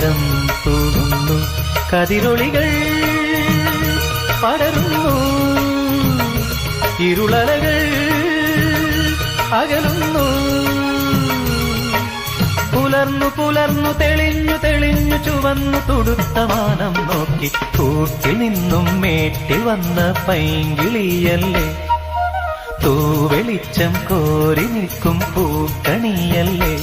നീലം തൂകുന്നു, കതിരൊളികൾ പടരുന്നു, ഇരുളലകൾ അകലുന്നു. പുലർന്നു പുലർന്നു തെളിഞ്ഞു തെളിഞ്ഞു ചുവന്നു തുടുത്ത മാനം നോക്കി കൂട്ടിൽ നിന്നും മേട്ടിൽ വന്ന പൈങ്കിളിയല്ലേ, തൂവെളിച്ചം കോരി നിൽക്കും പൂക്കണിയല്ലേ.